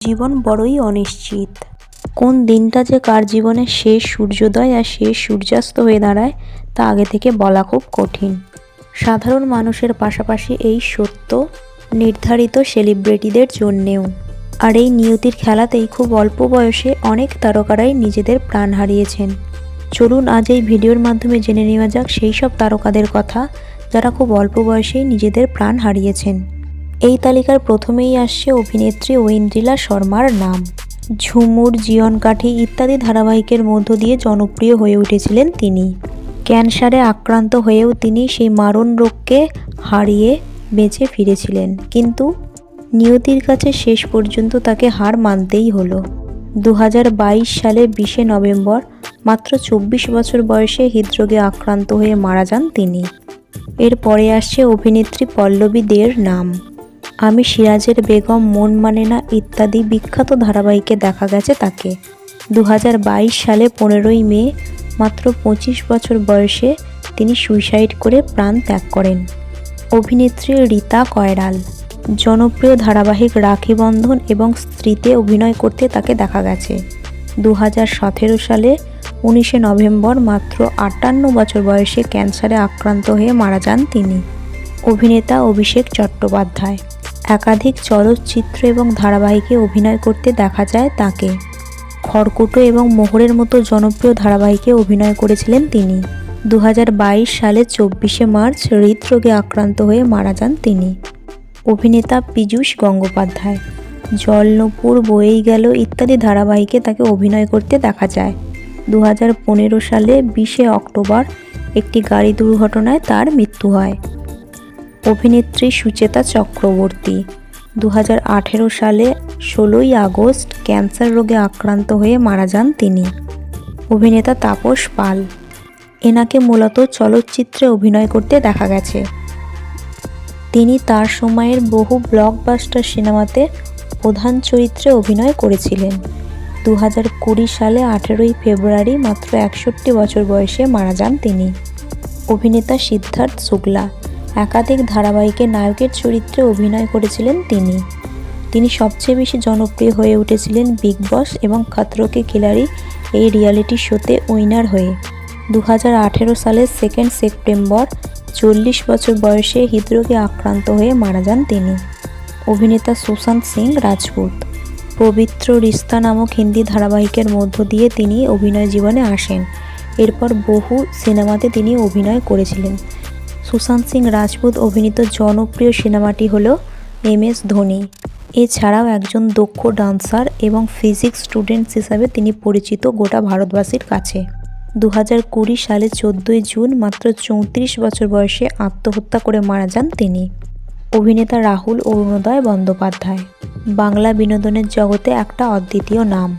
জীবন বড়ই অনিশ্চিত। কোন দিনটা যে কার জীবনে শেষ সূর্যোদয় আর শেষ সূর্যাস্ত হয়ে দাঁড়ায় তা আগে থেকে বলা খুব কঠিন। সাধারণ মানুষের পাশাপাশি এই সত্য নির্ধারিত সেলিব্রিটিদের জন্যেও। আর এই নিয়তির খেলাতেই খুব অল্প বয়সে অনেক তারকারাই নিজেদের প্রাণ হারিয়েছেন। চলুন আজ এই ভিডিওর মাধ্যমে জেনে নেওয়া যাক সেই সব তারকাদের কথা যারা খুব অল্প বয়সেই নিজেদের প্রাণ হারিয়েছেন। এই তালিকার প্রথমেই আসছে অভিনেত্রী ঐন্দ্রিলা শর্মার নাম। ঝুমুর, জীবন কাঠি ইত্যাদি ধারাবাহিকের মধ্য দিয়ে জনপ্রিয় হয়ে উঠেছিলেন তিনি। ক্যান্সারে আক্রান্ত হয়েও তিনি সেই মারণ রোগকে হারিয়ে বেঁচে ফিরেছিলেন, কিন্তু নিয়তির কাছে শেষ পর্যন্ত তাকে হার মানতেই হলো। 2022 সালে 20শে নভেম্বর মাত্র 24 বছর বয়সে হৃদরোগে আক্রান্ত হয়ে মারা যান তিনি। এরপরে আসছে অভিনেত্রী পল্লবী দের নাম। আমি সিরাজের বেগম, মন মানে না ইত্যাদি বিখ্যাত ধারাবাহিকে দেখা গেছে তাকে। 2022 সালে 15ই মে মাত্র 25 বছর বয়সে তিনি সুইসাইড করে প্রাণ ত্যাগ করেন। অভিনেত্রী রীতা কয়রাল। জনপ্রিয় ধারাবাহিক রাখি বন্ধন এবং স্ত্রীতে অভিনয় করতে তাকে দেখা গেছে। 2017 সালে 19শে নভেম্বর মাত্র 58 বছর বয়সে ক্যান্সারে আক্রান্ত হয়ে মারা যান তিনি। অভিনেতা অভিষেক চট্টোপাধ্যায়। একাধিক চলচ্চিত্র এবং ধারাবাহিকে অভিনয় করতে দেখা যায় তাকে। খড়কুটো এবং মোহরের মতো জনপ্রিয় ধারাবাহিকে অভিনয় করেছিলেন তিনি। 2022 সালে 24শে মার্চ হৃদরোগে আক্রান্ত হয়ে মারা যান তিনি। অভিনেতা পীযূষ গঙ্গোপাধ্যায়। জল নূপুর, বয়েই গেল ইত্যাদি ধারাবাহিকে তাকে অভিনয় করতে দেখা যায়। 2015 সালে 20শে অক্টোবর একটি গাড়ি দুর্ঘটনায় তার মৃত্যু হয়। অভিনেত্রী সুচেতা চক্রবর্তী। 2018 সালে 16ই আগস্ট ক্যান্সার রোগে আক্রান্ত হয়ে মারা যান তিনি। অভিনেতা তাপস পাল। এনাকে মূলত চলচ্চিত্রে অভিনয় করতে দেখা গেছে। তিনি তার সময়ের বহু ব্লকবাস্টার সিনেমাতে প্রধান চরিত্রে অভিনয় করেছিলেন। 2020 সালে 18ই ফেব্রুয়ারি মাত্র 61 বছর বয়সে মারা যান তিনি। অভিনেতা সিদ্ধার্থ শুক্লা। একাধিক ধারাবাহিকে নায়কের চরিত্রে অভিনয় করেছিলেন তিনি সবচেয়ে বেশি জনপ্রিয় হয়ে উঠেছিলেন বিগ বস এবং খতরো কে খিলাড়ি এই রিয়ালিটি শোতে উইনার হয়ে। 2018 সালের 2 সেপ্টেম্বর 40 বছর বয়সে হৃদরোগে আক্রান্ত হয়ে মারা যান তিনি। অভিনেতা সুশান্ত সিং রাজপুত। পবিত্র রিশতা নামক হিন্দি ধারাবাহিকের মধ্য দিয়ে তিনি অভিনয় জীবনে আসেন। এরপর বহু সিনেমাতে তিনি অভিনয় করেছিলেন। সুশান্ত সিং রাজপুত অভিনীত জনপ্রিয় সিনেমাটি হল MS ধোনি। এছাড়াও একজন দক্ষ ডান্সার এবং ফিজিক্স স্টুডেন্ট হিসাবে তিনি পরিচিত গোটা ভারতবাসীর কাছে। 2020 সালে 14ই জুন মাত্র 34 বছর বয়সে আত্মহত্যা করে মারা যান তিনি। অভিনেতা রাহুল অরুণোদয় বন্দ্যোপাধ্যায়। বাংলা বিনোদনের জগতে একটা অদ্বিতীয় নাম।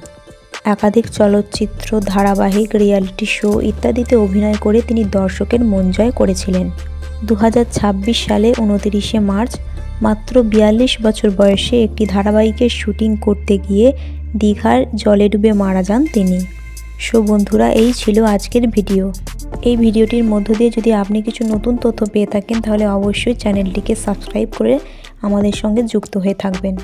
একাধিক চলচ্চিত্র, ধারাবাহিক, রিয়ালিটি শো ইত্যাদিতে অভিনয় করে তিনি দর্শকের মন জয় করেছিলেন। 2026 সালে 29শে মার্চ মাত্র 42 বছর বয়সে একটি ধারাবাহিকের শুটিং করতে গিয়ে দীঘার জলে ডুবে মারা যান তিনি। সো বন্ধুরা, এই ছিল আজকের ভিডিও। এই ভিডিওটির মধ্য দিয়ে যদি আপনি কিছু নতুন তথ্য পেয়ে থাকেন তাহলে অবশ্যই চ্যানেলটিকে সাবস্ক্রাইব করে আমাদের সঙ্গে যুক্ত হয়ে থাকবেন।